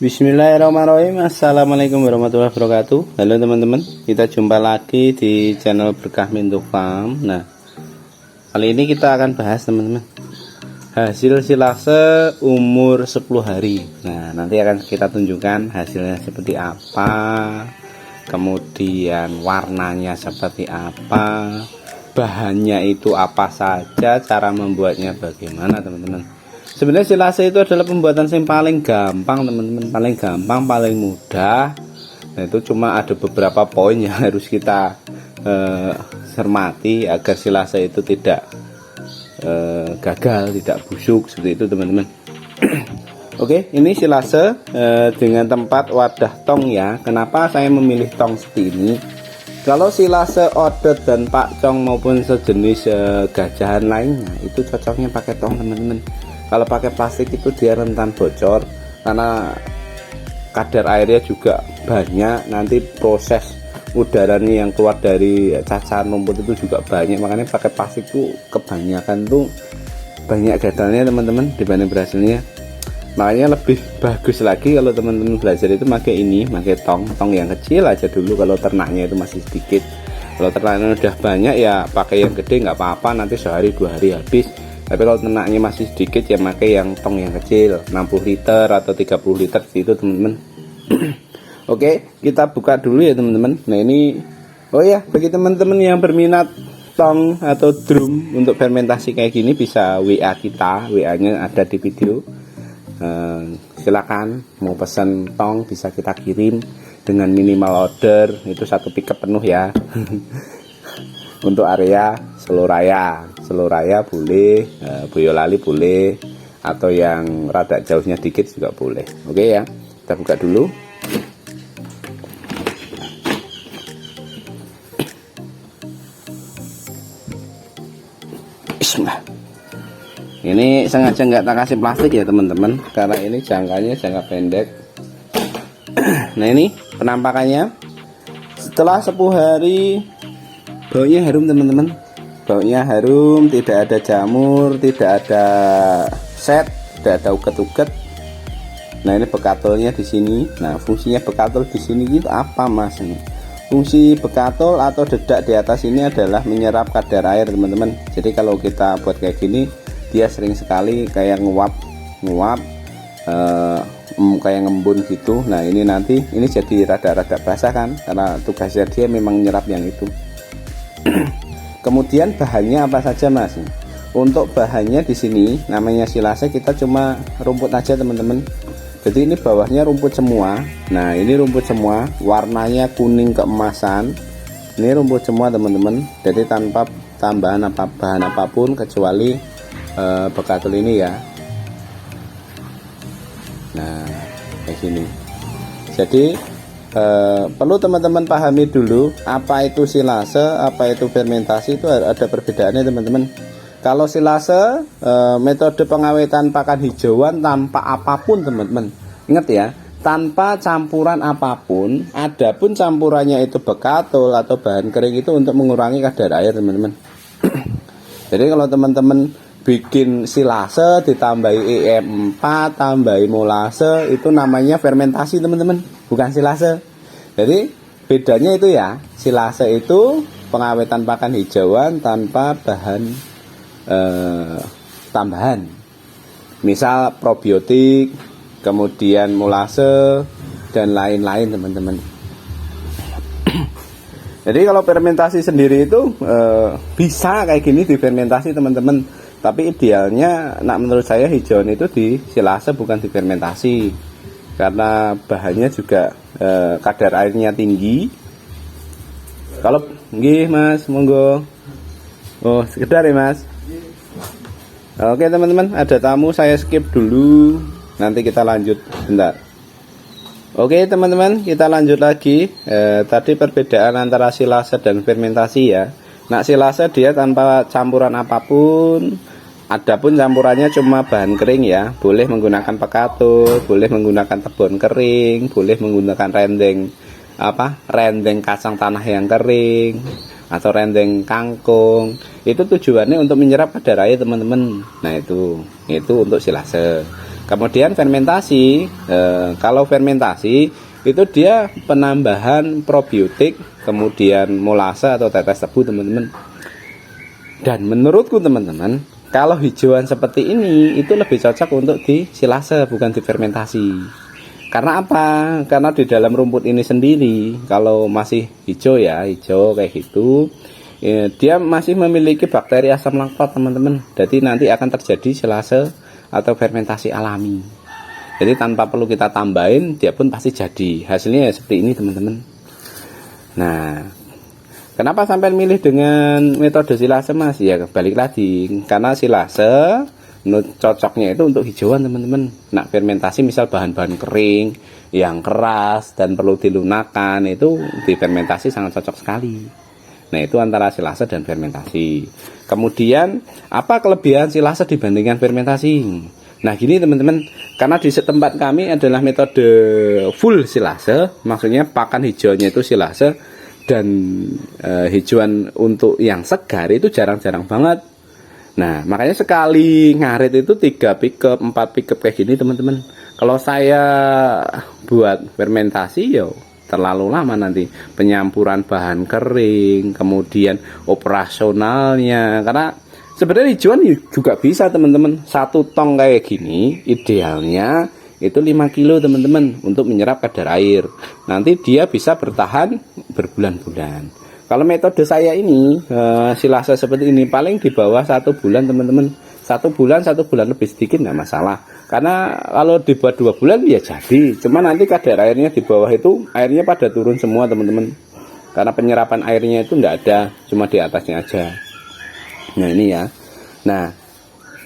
Bismillahirrahmanirrahim. Assalamualaikum warahmatullahi wabarakatuh. Halo teman-teman, kita jumpa lagi di channel Berkah Minto Farm. Nah, kali ini kita akan bahas teman-teman hasil silase umur 10 hari. Nah, nanti akan kita tunjukkan hasilnya seperti apa, kemudian warnanya seperti apa, bahannya itu apa saja, cara membuatnya bagaimana teman-teman. Sebenarnya silase itu adalah pembuatan yang paling gampang teman-teman, paling gampang, paling mudah. Nah, itu cuma ada beberapa poin yang harus kita cermati agar silase itu tidak gagal, tidak busuk seperti itu teman-teman. Oke, ini silase dengan tempat wadah tong ya. Kenapa saya memilih tong seperti ini? Kalau silase odet dan pakcong maupun sejenis gajahan lainnya itu cocoknya pakai tong teman-teman. Kalau pakai plastik itu dia rentan bocor karena kadar airnya juga banyak, nanti proses udara nih yang keluar dari cacahan rumput itu juga banyak, makanya pakai plastik tuh kebanyakan tuh banyak gatalnya teman-teman dibanding berhasilnya. Makanya lebih bagus lagi kalau teman-teman belajar itu pakai ini, pakai tong yang kecil aja dulu kalau ternaknya itu masih sedikit. Kalau ternaknya udah banyak ya pakai yang gede nggak apa-apa, nanti sehari 2 hari habis. Tapi kalau ternaknya masih sedikit ya pakai yang tong yang kecil 60 liter atau 30 liter gitu teman-teman. Oke, kita buka dulu ya teman-teman. Nah ini, oh ya, bagi teman-teman yang berminat tong atau drum untuk fermentasi kayak gini bisa WA kita, WA nya ada di video. Silakan mau pesan tong bisa kita kirim dengan minimal order itu 1 pickup penuh ya. Untuk area Seluraya boleh, Boyolali boleh, atau yang rada jauhnya dikit juga boleh. Oke ya, kita buka dulu. Bismillah. Ini sengaja nggak tak kasih plastik ya teman-teman, karena ini jangkanya jangka pendek. Nah ini penampakannya setelah 10 hari. Baunya harum teman-teman, baunya harum, tidak ada jamur, tidak ada set, tidak ada uget-uget. Nah ini bekatolnya di sini. Nah fungsinya bekatol di sini itu apa mas? Fungsi bekatol atau dedak di atas ini adalah menyerap kadar air teman-teman. Jadi kalau kita buat kayak gini, dia sering sekali kayak nguap, kayak ngembun gitu. Nah ini nanti ini jadi rada-rada basah kan, karena tugasnya dia memang menyerap yang itu. Kemudian bahannya apa saja mas? Untuk bahannya di sini namanya silase, kita cuma rumput aja teman-teman. Jadi ini bawahnya rumput semua. Nah ini rumput semua, warnanya kuning keemasan. Ini rumput semua teman-teman. Jadi tanpa tambahan bahan apapun kecuali bekatol ini ya. Nah kayak gini. Jadi perlu teman-teman pahami dulu apa itu silase, apa itu fermentasi, itu ada perbedaannya teman-teman. Kalau silase metode pengawetan pakan hijauan tanpa apapun teman-teman, ingat ya, tanpa campuran apapun. Adapun campurannya itu bekatol atau bahan kering itu untuk mengurangi kadar air teman-teman. Jadi kalau teman-teman bikin silase ditambahi EM4, tambahi molase, itu namanya fermentasi teman-teman, bukan silase. Jadi bedanya itu ya, silase itu pengawetan pakan hijauan tanpa bahan tambahan, misal probiotik, kemudian molase dan lain-lain teman-teman. Jadi kalau fermentasi sendiri itu bisa kayak gini difermentasi teman-teman. Tapi idealnya, menurut saya hijauan itu di silase bukan difermentasi, karena bahannya juga kadar airnya tinggi. Kalau nggih mas, monggo. Oh sekedar ya mas. Oke teman-teman, ada tamu, saya skip dulu. Nanti kita lanjut bentar. Oke teman-teman, kita lanjut lagi. Tadi perbedaan antara silase dan fermentasi ya. Nah silase dia tanpa campuran apapun. Adapun campurannya cuma bahan kering ya. Boleh menggunakan pekatol, boleh menggunakan tebon kering, boleh menggunakan rendeng kacang tanah yang kering, atau rendeng kangkung. Itu tujuannya untuk menyerap kadar air teman-teman. Nah itu untuk silase. Kemudian fermentasi, kalau fermentasi itu dia penambahan probiotik, kemudian molase atau tetes tebu teman-teman. Dan menurutku teman-teman, kalau hijauan seperti ini itu lebih cocok untuk di silase, bukan difermentasi. Karena apa? Karena di dalam rumput ini sendiri, kalau masih hijau ya, hijau kayak gitu, dia masih memiliki bakteri asam laktat teman-teman. Jadi nanti akan terjadi silase atau fermentasi alami. Jadi tanpa perlu kita tambahin, dia pun pasti jadi. Hasilnya ya seperti ini teman-teman. Nah, kenapa sampai milih dengan metode silase mas? Ya balik lagi, karena silase cocoknya itu untuk hijauan teman-teman. Nah, fermentasi misal bahan-bahan kering yang keras dan perlu dilunakkan, itu difermentasi sangat cocok sekali. Nah, itu antara silase dan fermentasi. Kemudian apa kelebihan silase dibandingkan fermentasi? Nah, gini teman-teman, karena di setempat kami adalah metode full silase, maksudnya pakan hijauannya itu silase, dan hijauan untuk yang segar itu jarang-jarang banget. Nah, makanya sekali ngarit itu 3 pickup, 4 pickup kayak gini teman-teman. Kalau saya buat fermentasi ya terlalu lama nanti, penyampuran bahan kering, kemudian operasionalnya. Karena sebenarnya hijauan juga bisa teman-teman. 1 tong kayak gini idealnya itu 5 kilo teman-teman untuk menyerap kadar air. Nanti dia bisa bertahan berbulan-bulan. Kalau metode saya ini silase seperti ini paling di bawah 1 bulan teman-teman. 1 bulan lebih sedikit nggak masalah. Karena kalau dibuat 2 bulan ya jadi. Cuma nanti kadar airnya di bawah itu airnya pada turun semua teman-teman. Karena penyerapan airnya itu nggak ada, cuma di atasnya aja. Nah ini ya. Nah,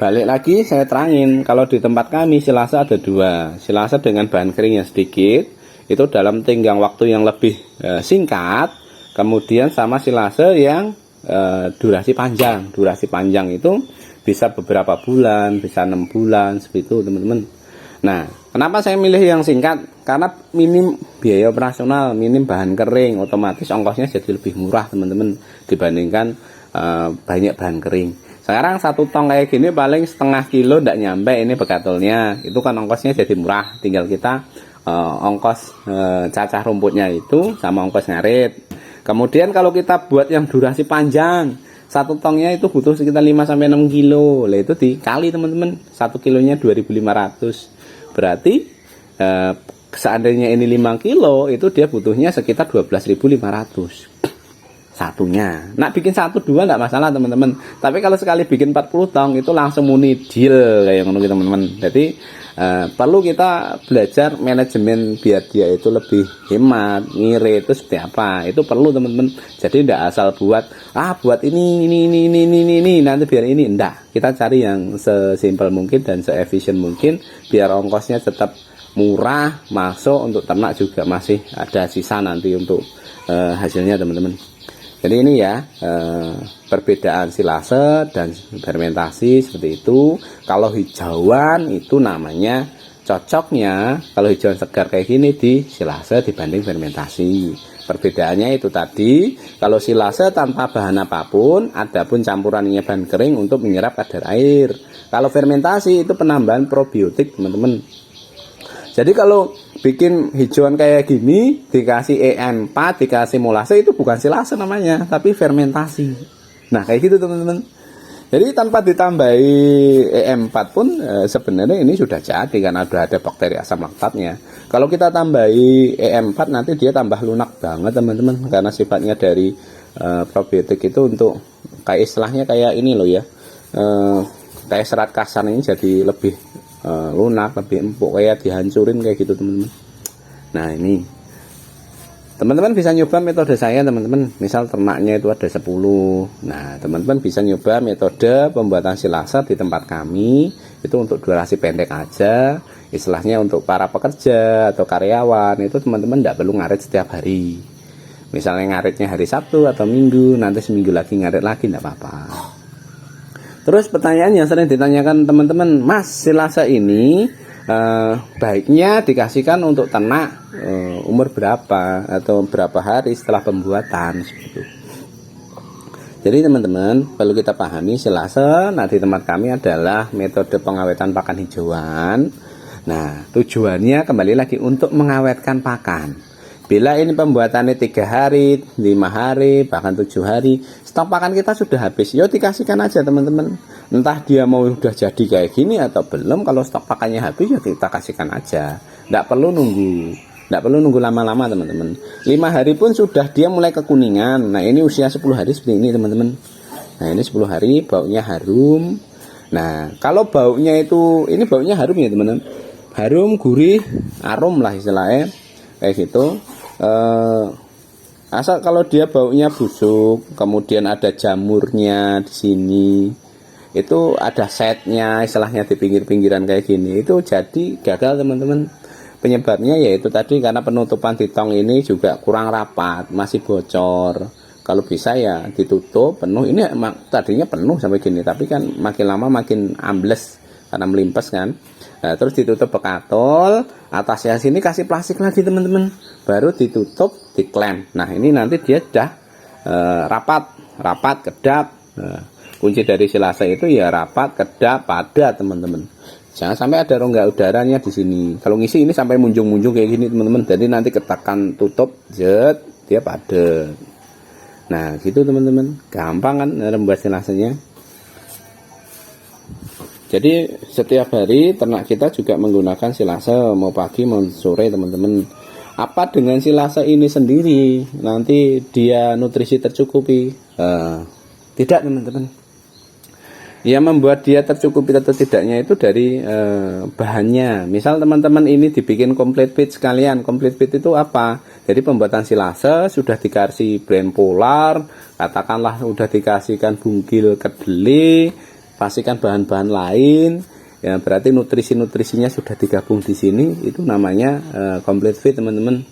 balik lagi saya terangin, kalau di tempat kami silase ada 2. Silase dengan bahan kering yang sedikit, itu dalam tenggang waktu yang lebih singkat. Kemudian sama silase yang durasi panjang. Durasi panjang itu bisa beberapa bulan, bisa 6 bulan, seperti itu teman-teman. Nah, kenapa saya milih yang singkat? Karena minim biaya operasional, minim bahan kering, otomatis ongkosnya jadi lebih murah teman-teman dibandingkan banyak bahan kering. Sekarang 1 tong kayak gini paling setengah kilo ndak nyampe ini bekatulnya. Itu kan ongkosnya jadi murah, tinggal kita ongkos cacah rumputnya itu sama ongkos ngarit. Kemudian kalau kita buat yang durasi panjang, 1 tongnya itu butuh sekitar 5-6 kilo. Lah itu dikali teman-teman, 1 kilonya 2.500. Berarti seandainya ini 5 kilo itu dia butuhnya sekitar 12.500 satunya. Nah, bikin 1-2 nggak masalah teman-teman. Tapi kalau sekali bikin 40 tong itu langsung muni deal kayak ngono teman-teman. Jadi perlu kita belajar manajemen biar dia itu lebih hemat, ngirit itu seperti apa. Itu perlu teman-teman. Jadi tidak asal buat ini nanti biar ini, enggak. Kita cari yang sesimpel mungkin dan seefisien mungkin biar ongkosnya tetap murah, masuk untuk ternak juga masih ada sisa nanti untuk hasilnya teman-teman. Jadi ini ya perbedaan silase dan fermentasi seperti itu. Kalau hijauan itu namanya cocoknya kalau hijauan segar kayak gini di silase dibanding fermentasi. Perbedaannya itu tadi, kalau silase tanpa bahan apapun, adapun campurannya bahan kering untuk menyerap kadar air. Kalau fermentasi itu penambahan probiotik teman-teman. Jadi kalau bikin hijauan kayak gini dikasih EM4, dikasih molase, itu bukan silase namanya, tapi fermentasi. Nah kayak gitu teman-teman. Jadi tanpa ditambahi EM4 pun sebenarnya ini sudah jadi karena sudah ada bakteri asam laktatnya. Kalau kita tambahi EM4 nanti dia tambah lunak banget teman-teman, karena sifatnya dari probiotik itu untuk kayak istilahnya kayak ini loh ya, kayak serat kasar ini jadi lebih lunak, lebih empuk, kayak dihancurin kayak gitu teman-teman. Nah ini teman-teman bisa nyoba metode saya teman-teman. Misal ternaknya itu ada 10. Nah teman-teman bisa nyoba metode pembuatan silase di tempat kami. Itu untuk durasi pendek aja. Istilahnya untuk para pekerja atau karyawan itu teman-teman tidak perlu ngarit setiap hari. Misalnya ngaritnya hari Sabtu atau Minggu, nanti seminggu lagi ngarit lagi tidak apa-apa. Terus pertanyaan yang sering ditanyakan teman-teman, Mas, silase ini baiknya dikasihkan untuk ternak umur berapa atau berapa hari setelah pembuatan seperti itu. Jadi teman-teman perlu kita pahami silase di tempat kami adalah metode pengawetan pakan hijauan Nah, tujuannya kembali lagi untuk mengawetkan pakan. Bila ini pembuatannya 3 hari, 5 hari, bahkan 7 hari, stok pakan kita sudah habis. Yo dikasihkan aja teman-teman. Entah dia mau udah jadi kayak gini atau belum. Kalau stok pakannya habis ya kita kasihkan aja. Nggak perlu nunggu lama-lama teman-teman. 5 hari pun sudah dia mulai kekuningan. Nah ini usia 10 hari seperti ini teman-teman. Nah ini 10 hari baunya harum. Nah kalau baunya itu, ini baunya harum ya teman-teman. Harum, gurih, arom lah istilahnya kayak gitu. Asal kalau dia baunya busuk, kemudian ada jamurnya di sini, itu ada setnya istilahnya di pinggir-pinggiran kayak gini, itu jadi gagal teman-teman. Penyebabnya yaitu tadi karena penutupan di tong ini juga kurang rapat, masih bocor. Kalau bisa ya ditutup penuh. Ini tadinya penuh sampai gini, tapi kan makin lama makin ambles karena melimpes kan. Nah, terus ditutup bekatol, atasnya sini kasih plastik lagi teman-teman, baru ditutup, diklem. Nah ini nanti dia sudah rapat, kedap. Nah, kunci dari silase itu ya rapat, kedap, padat teman-teman. Jangan sampai ada rongga udaranya di sini. Kalau ngisi ini sampai munjung-munjung kayak gini teman-teman. Jadi nanti ketekan tutup, jet, dia padat. Nah gitu teman-teman, gampang kan membuat silasenya. Jadi setiap hari ternak kita juga menggunakan silase, mau pagi mau sore teman-teman. Apa dengan silase ini sendiri nanti dia nutrisi tercukupi? Tidak teman-teman. Yang membuat dia tercukupi atau tidaknya itu dari bahannya. Misal teman-teman ini dibikin complete feed sekalian. Complete feed itu apa? Jadi pembuatan silase sudah dikasih brand Polar, katakanlah sudah dikasihkan bungkil kedelai, pastikan bahan-bahan lain, ya berarti nutrisi-nutrisinya sudah digabung di sini, itu namanya complete feed teman-teman.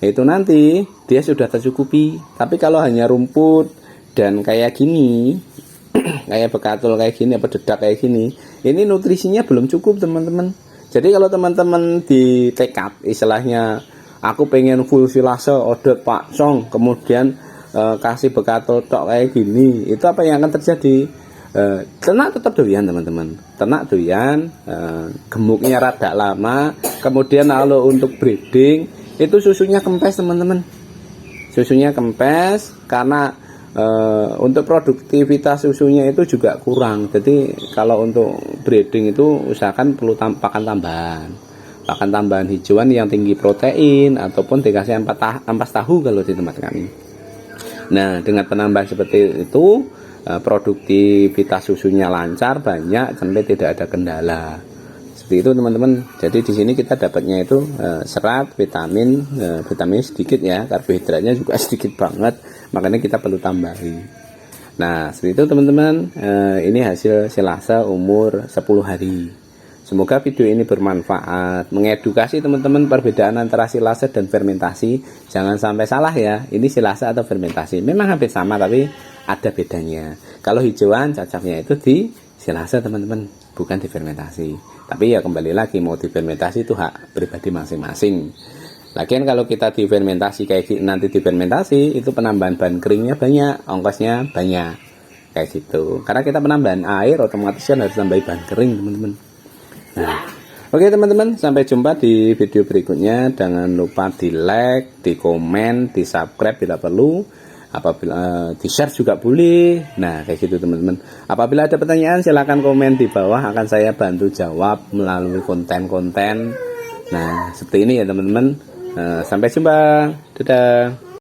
Itu nanti dia sudah tercukupi. Tapi kalau hanya rumput dan kayak gini, kayak bekatul kayak gini, apa dedak kayak gini, ini nutrisinya belum cukup teman-teman. Jadi kalau teman-teman di tekad istilahnya, aku pengen full silase odot Pak Song, kemudian kasih bekatul tok kayak gini, itu apa yang akan terjadi? Ternak tetap doyan teman-teman, ternak doyan, gemuknya rada lama. Kemudian kalau untuk breeding itu susunya kempes teman-teman, susunya kempes karena untuk produktivitas susunya itu juga kurang. Jadi kalau untuk breeding itu usahakan perlu pakan tambahan hijauan yang tinggi protein, ataupun dikasih ampas tahu kalau di tempat kami. Nah dengan penambahan seperti itu, produktivitas susunya lancar, banyak, sampai tidak ada kendala. Seperti itu teman-teman. Jadi di sini kita dapatnya itu serat, vitamin sedikit ya, karbohidratnya juga sedikit banget, makanya kita perlu tambahi. Nah seperti itu teman-teman. Ini hasil silase umur 10 hari. Semoga video ini bermanfaat, mengedukasi teman-teman perbedaan antara silase dan fermentasi. Jangan sampai salah ya, ini silase atau fermentasi memang hampir sama tapi ada bedanya. Kalau hijauan cacahnya itu di silase teman-teman, bukan di fermentasi. Tapi ya kembali lagi, mau di fermentasi itu hak pribadi masing-masing. Lagian kalau kita di fermentasi kayak nanti di fermentasi itu penambahan bahan keringnya banyak, ongkosnya banyak kayak gitu. Karena kita penambahan air, otomatis kan harus tambah bahan kering teman-teman. Nah, oke teman-teman, sampai jumpa di video berikutnya. Jangan lupa di like, di komen, di subscribe bila perlu. Apabila di share juga boleh. Nah kayak gitu teman-teman. Apabila ada pertanyaan silahkan komen di bawah, akan saya bantu jawab melalui konten-konten. Nah seperti ini ya teman-teman. Sampai jumpa, dadah.